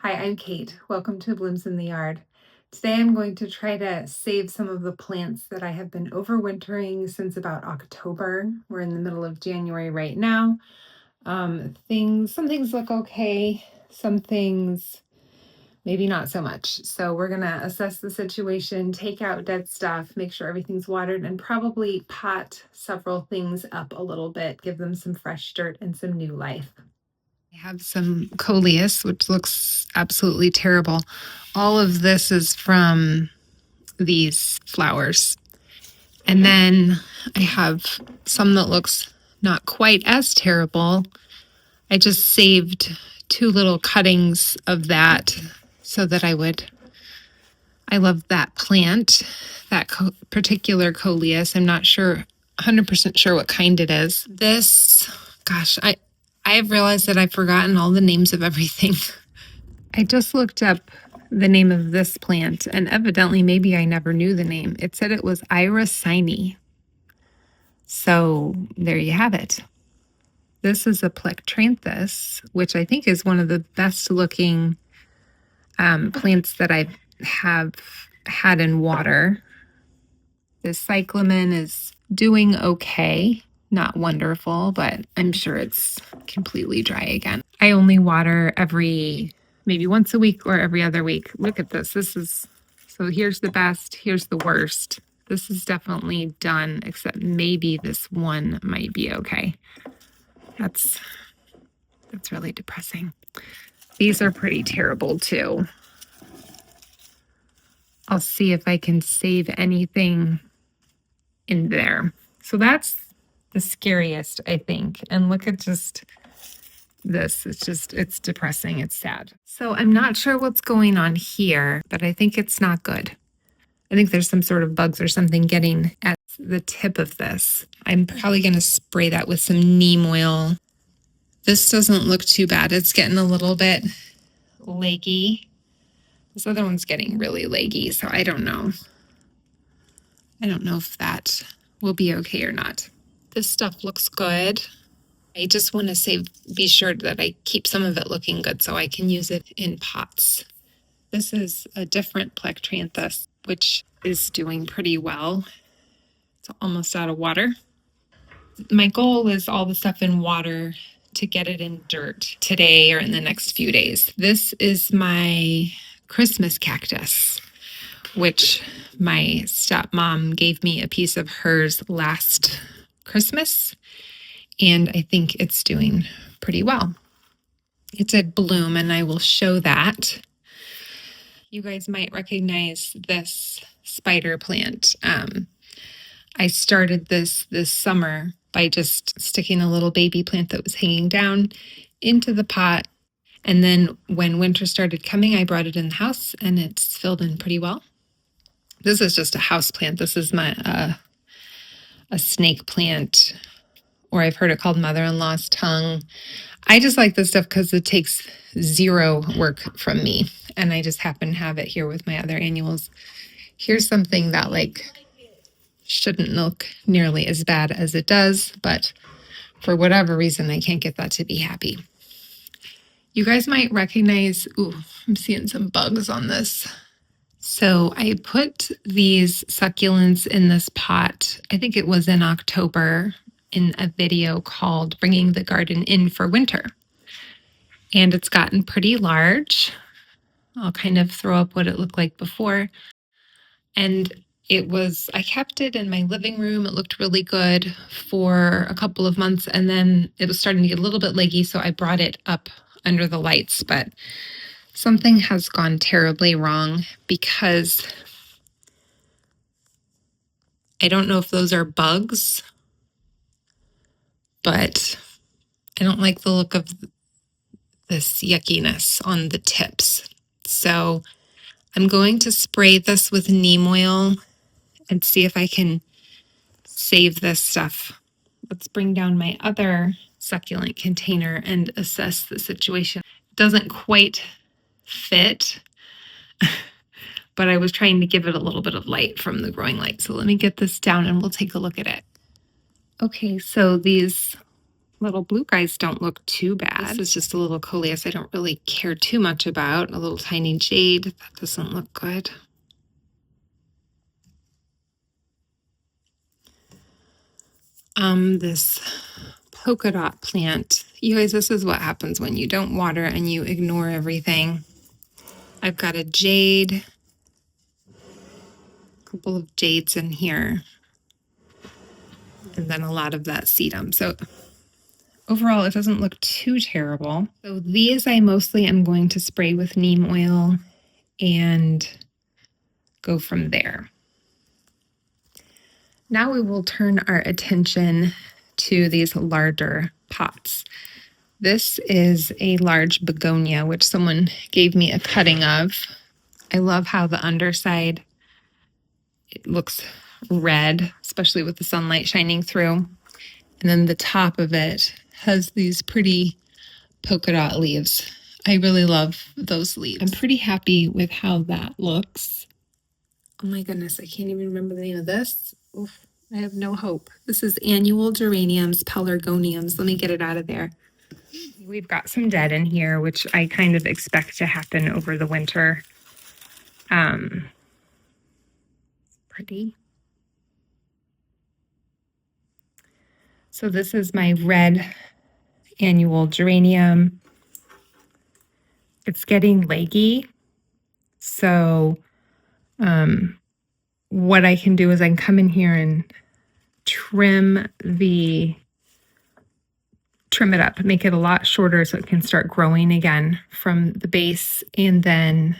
Hi, I'm Kate. Welcome to Blooms in the Yard. Today I'm going to try to save some of the plants that I have been overwintering since about October. We're in the middle of January right now. Some things look okay, some things maybe not so much. So we're gonna assess the situation, take out dead stuff, make sure everything's watered, and probably pot several things up a little bit, give them some fresh dirt and some new life. I have some Coleus, which looks absolutely terrible. All of this is from these flowers. And then I have some that looks not quite as terrible. I just saved 2 little cuttings of that so that I love that plant, that particular Coleus. I'm not 100% sure what kind it is. I've realized that I've forgotten all the names of everything. I just looked up the name of this plant, and evidently maybe I never knew the name. It said it was Irisine. So there you have it. This is a Plectranthus, which I think is one of the best looking plants that I have had in water. The cyclamen is doing okay. Not wonderful, but I'm sure it's completely dry again. I only water maybe once a week or every other week. Look at this. So here's the best, here's the worst. This is definitely done, except maybe this one might be okay. That's really depressing. These are pretty terrible too. I'll see if I can save anything in there. So that's the scariest, I think. And look at just this. It's depressing. It's sad. So I'm not sure what's going on here, but I think it's not good. I think there's some sort of bugs or something getting at the tip of this. I'm probably going to spray that with some neem oil. This doesn't look too bad. It's getting a little bit leggy. This other one's getting really leggy, so I don't know. I don't know if that will be okay or not. This stuff looks good. I just want to be sure that I keep some of it looking good so I can use it in pots. This is a different Plectranthus, which is doing pretty well. It's almost out of water. My goal is all the stuff in water to get it in dirt today or in the next few days. This is my Christmas cactus, which my stepmom gave me a piece of hers last Christmas, and I think it's doing pretty well. It's a bloom, and I will show that. You guys might recognize this spider plant. I started this summer by just sticking a little baby plant that was hanging down into the pot. And then when winter started coming, I brought it in the house and it's filled in pretty well. This is just a house plant. This is my a snake plant, or I've heard it called mother-in-law's tongue. I just like this stuff because it takes zero work from me. And I just happen to have it here with my other annuals. Here's something that shouldn't look nearly as bad as it does, but for whatever reason, I can't get that to be happy. You guys might recognize, I'm seeing some bugs on this. So I put these succulents in this pot, I think it was in October, in a video called Bringing the Garden In for Winter. And it's gotten pretty large. I'll kind of throw up what it looked like before. And I kept it in my living room. It looked really good for a couple of months, and then it was starting to get a little bit leggy, so I brought it up under the lights. But something has gone terribly wrong because I don't know if those are bugs, but I don't like the look of this yuckiness on the tips. So I'm going to spray this with neem oil and see if I can save this stuff. Let's bring down my other succulent container and assess the situation. It doesn't quite fit, but I was trying to give it a little bit of light from the growing light. So let me get this down and we'll take a look at it. Okay, so these little blue guys don't look too bad. This is just a little Coleus I don't really care too much about. A little tiny jade. That doesn't look good. This polka dot plant. You guys, this is what happens when you don't water and you ignore everything. I've got a jade, a couple of jades in here, and then a lot of that sedum. So overall, it doesn't look too terrible. So these I mostly am going to spray with neem oil and go from there. Now we will turn our attention to these larger pots. This is a large begonia, which someone gave me a cutting of. I love how the underside, it looks red, especially with the sunlight shining through. And then the top of it has these pretty polka dot leaves. I really love those leaves. I'm pretty happy with how that looks. Oh my goodness, I can't even remember the name of this. Oof, I have no hope. This is annual geraniums, pelargoniums. Let me get it out of there. We've got some dead in here, which I kind of expect to happen over the winter. Pretty. So this is my red annual geranium. It's getting leggy. So what I can do is I can come in here and trim it up, make it a lot shorter so it can start growing again from the base. And then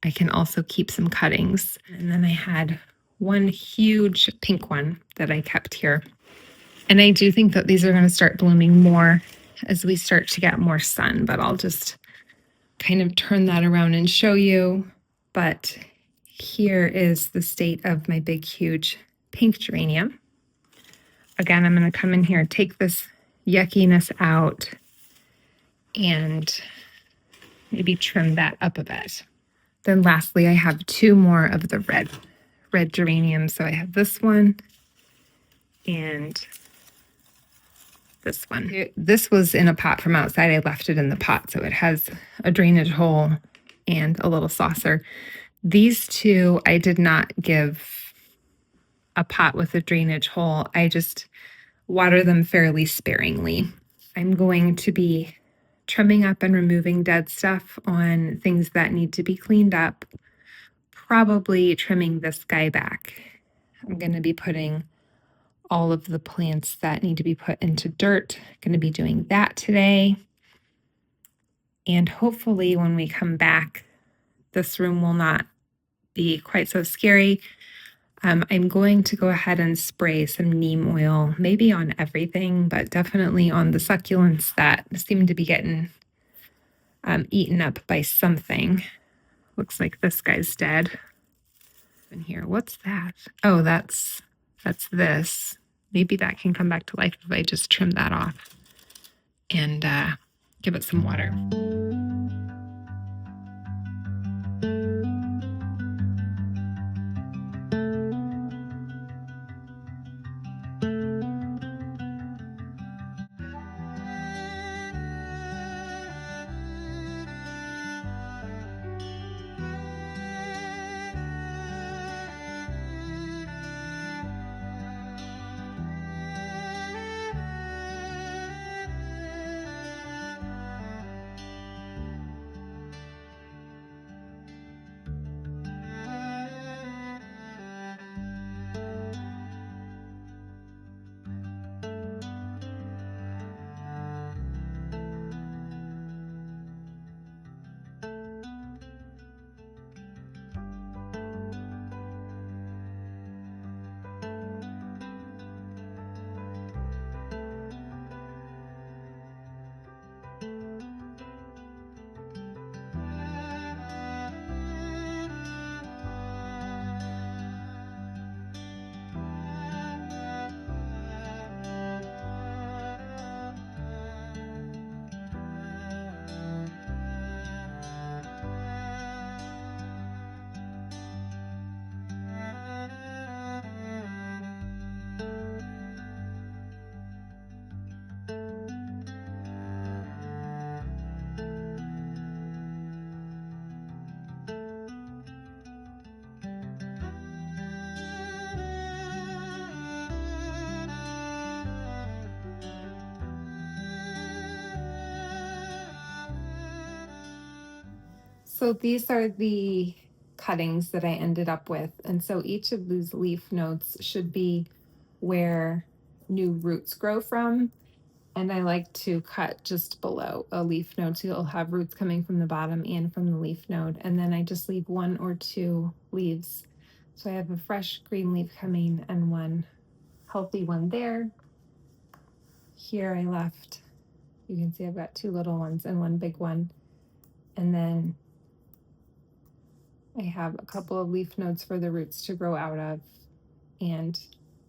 I can also keep some cuttings. And then I had one huge pink one that I kept here. And I do think that these are going to start blooming more as we start to get more sun, but I'll just kind of turn that around and show you. But here is the state of my big, huge pink geranium. Again, I'm going to come in here, take this yuckiness out, and maybe trim that up a bit. Then lastly, I have two more of the red geraniums. So I have this one and this one. This was in a pot from outside. I left it in the pot, so it has a drainage hole and a little saucer. These two, I did not give a pot with a drainage hole. I just water them fairly sparingly. I'm going to be trimming up and removing dead stuff on things that need to be cleaned up. Probably trimming this guy back. I'm going to be putting all of the plants that need to be put into dirt. Going to be doing that today. And hopefully when we come back, this room will not be quite so scary. I'm going to go ahead and spray some neem oil, maybe on everything, but definitely on the succulents that seem to be getting eaten up by something. Looks like this guy's dead. In here, what's that? Oh, that's this. Maybe that can come back to life if I just trim that off and give it some water. So these are the cuttings that I ended up with. And so each of these leaf nodes should be where new roots grow from. And I like to cut just below a leaf node, so you'll have roots coming from the bottom and from the leaf node. And then I just leave 1 or 2 leaves. So I have a fresh green leaf coming and one healthy one there. Here I left, you can see I've got 2 little ones and 1 big one. And then I have a couple of leaf nodes for the roots to grow out of, and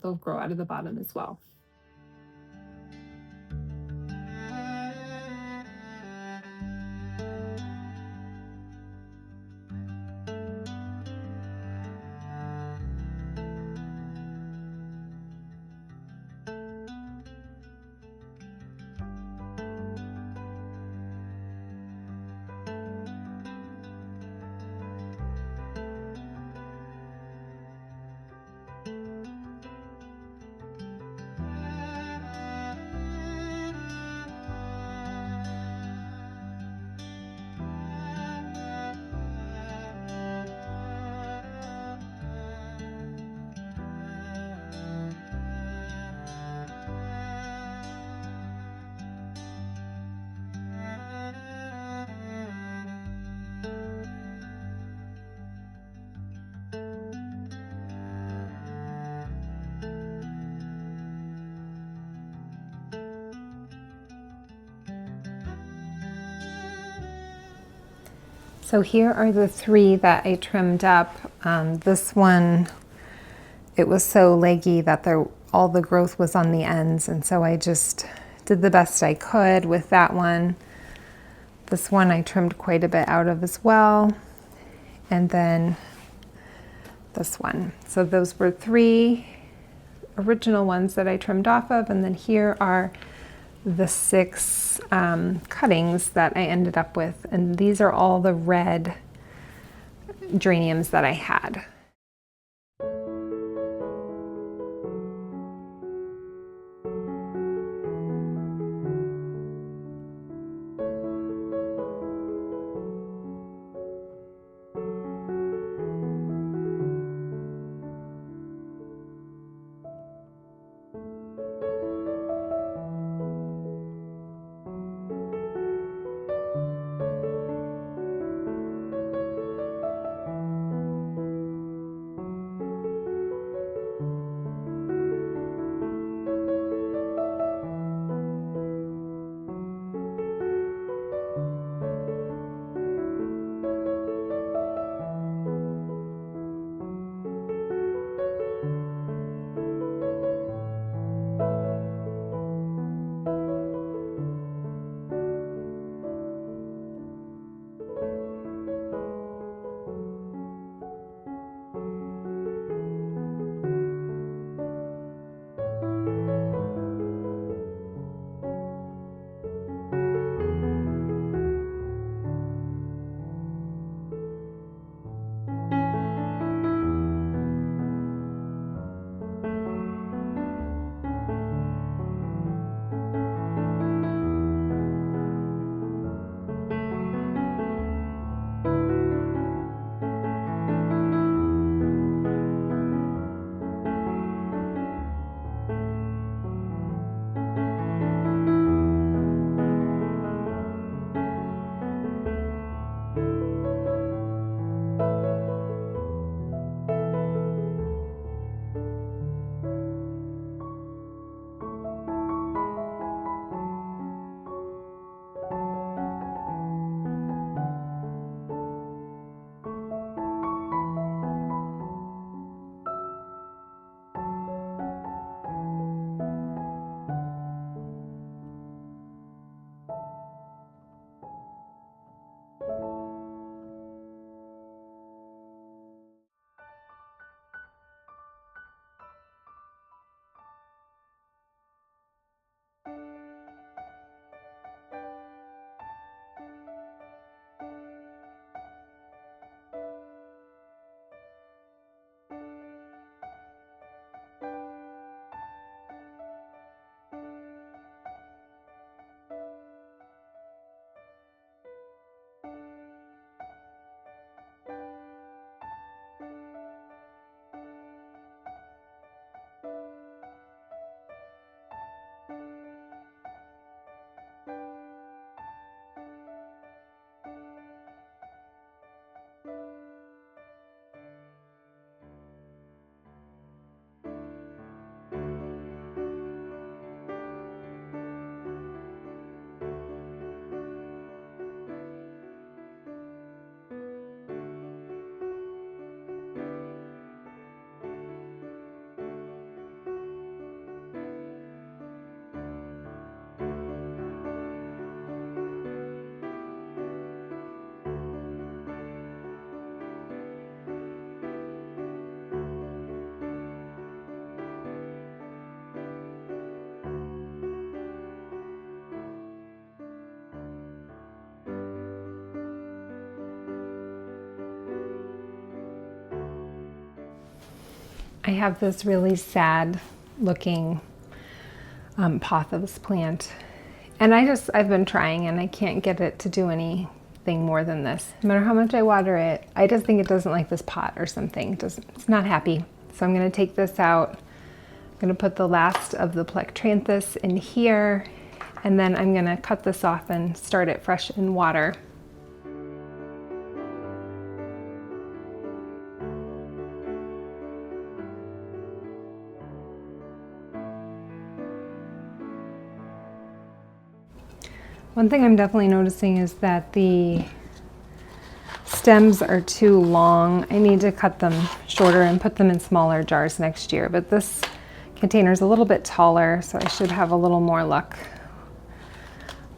they'll grow out of the bottom as well. So here are the 3 that I trimmed up. This one, it was so leggy that all the growth was on the ends, and so I just did the best I could with that one. This one I trimmed quite a bit out of as well. And then this one. So those were 3 original ones that I trimmed off of, and then here are the 6 cuttings that I ended up with, and these are all the red geraniums that I had. I have this really sad looking Pothos plant, and I've been trying and I can't get it to do anything more than this. No matter how much I water it, I just think it doesn't like this pot or something. It's not happy. So I'm gonna take this out. I'm gonna put the last of the Plectranthus in here, and then I'm gonna cut this off and start it fresh in water. One thing I'm definitely noticing is that the stems are too long. I need to cut them shorter and put them in smaller jars next year, but this container is a little bit taller, so I should have a little more luck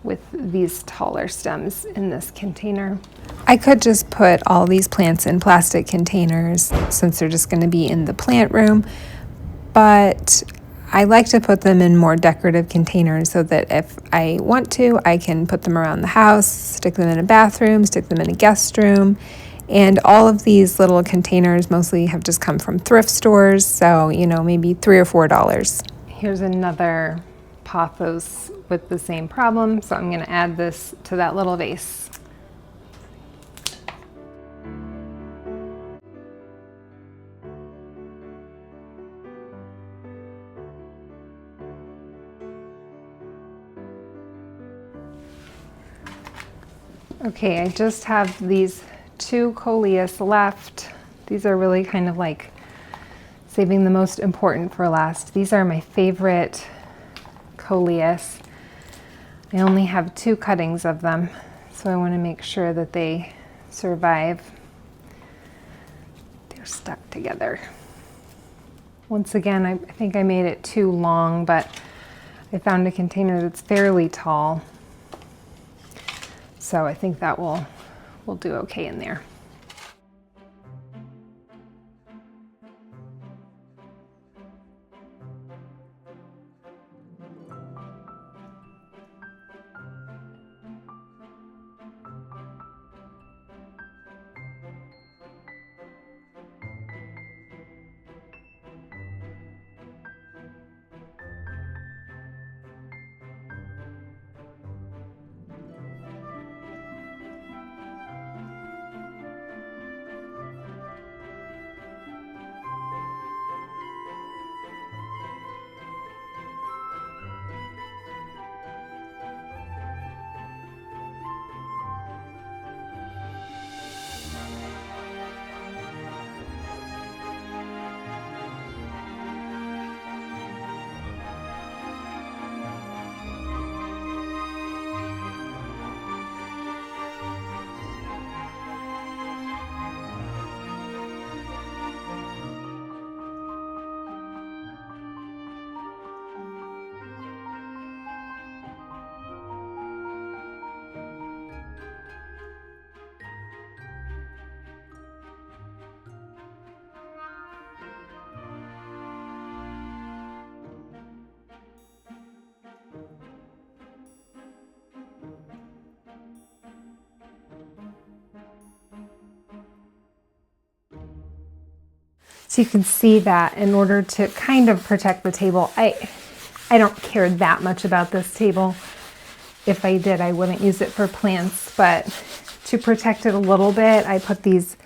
with these taller stems in this container. I could just put all these plants in plastic containers since they're just going to be in the plant room, but I like to put them in more decorative containers so that if I want to, I can put them around the house, stick them in a bathroom, stick them in a guest room. And all of these little containers mostly have just come from thrift stores, so, you know, maybe $3 or $4. Here's another Pothos with the same problem, so I'm going to add this to that little vase. Okay, I just have these 2 Coleus left. These are really kind of like saving the most important for last. These are my favorite Coleus. I only have 2 cuttings of them, so I want to make sure that they survive. They're stuck together. Once again, I think I made it too long, but I found a container that's fairly tall. So I think that will do okay in there. So you can see that in order to kind of protect the table, I don't care that much about this table. If I did, I wouldn't use it for plants, but to protect it a little bit, I put these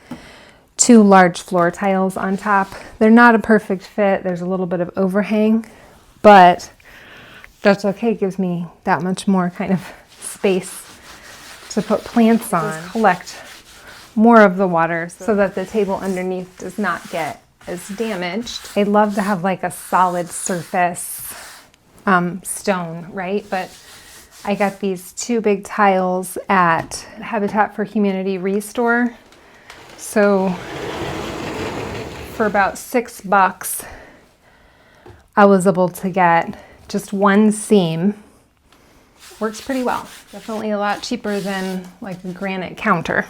2 large floor tiles on top. They're not a perfect fit. There's a little bit of overhang, but that's okay. It gives me that much more kind of space to put plants on. Just collect more of the water so that the table underneath does not get as damaged. I'd love to have like a solid surface stone, right? But I got these 2 big tiles at Habitat for Humanity Restore. So for about $6, I was able to get just 1 seam. Works pretty well. Definitely a lot cheaper than like a granite counter.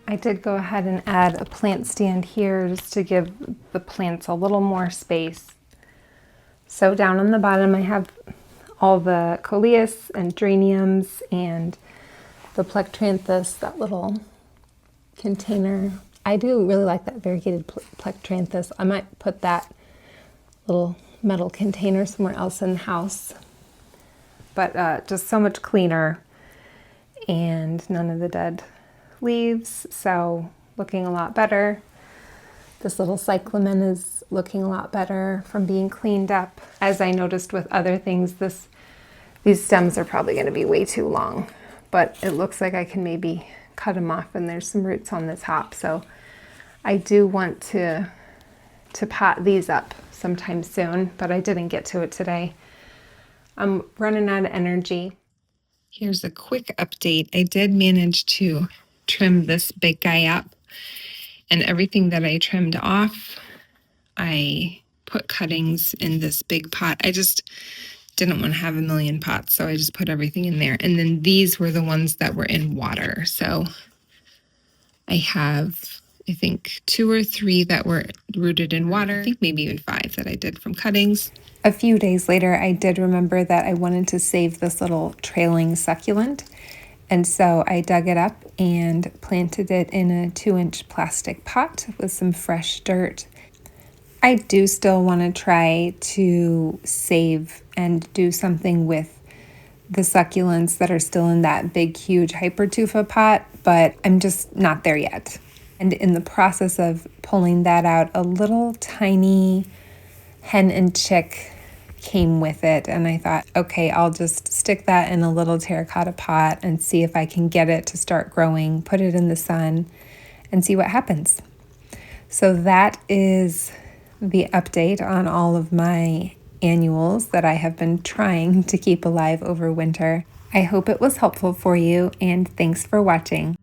I did go ahead and add a plant stand here just to give the plants a little more space. So down on the bottom I have all the Coleus and Geraniums and the Plectranthus, that little container. I do really like that variegated Plectranthus. I might put that little metal container somewhere else in the house. But just so much cleaner and none of the dead leaves, so looking a lot better. This little cyclamen is looking a lot better from being cleaned up. As I noticed with other things, these stems are probably going to be way too long, but it looks like I can maybe cut them off, and there's some roots on the top, so I do want to pot these up sometime soon, but I didn't get to it today. I'm running out of energy. Here's a quick update. I did manage to trim this big guy up, and everything that I trimmed off, I put cuttings in this big pot. I just didn't want to have a million pots, so I just put everything in there. And then these were the ones that were in water. So I have, I think, 2 or 3 that were rooted in water. I think maybe even 5 that I did from cuttings. A few days later, I did remember that I wanted to save this little trailing succulent. And so I dug it up and planted it in a 2-inch plastic pot with some fresh dirt. I do still want to try to save and do something with the succulents that are still in that big, huge hypertufa pot, but I'm just not there yet. And in the process of pulling that out, a little tiny hen and chick came with it, and I thought, okay, I'll just stick that in a little terracotta pot and see if I can get it to start growing, put it in the sun, and see what happens. So that is the update on all of my annuals that I have been trying to keep alive over winter. I hope it was helpful for you, and thanks for watching.